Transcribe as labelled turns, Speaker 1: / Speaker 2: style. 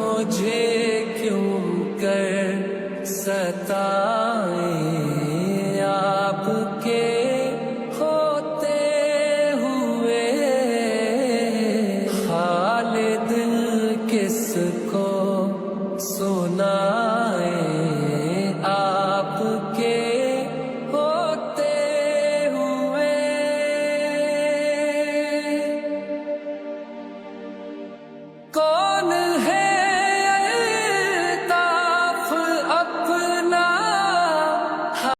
Speaker 1: مجھے کیوں کر ستائیں آپ کے ہوتے ہوئے، حال دل کس کو سنا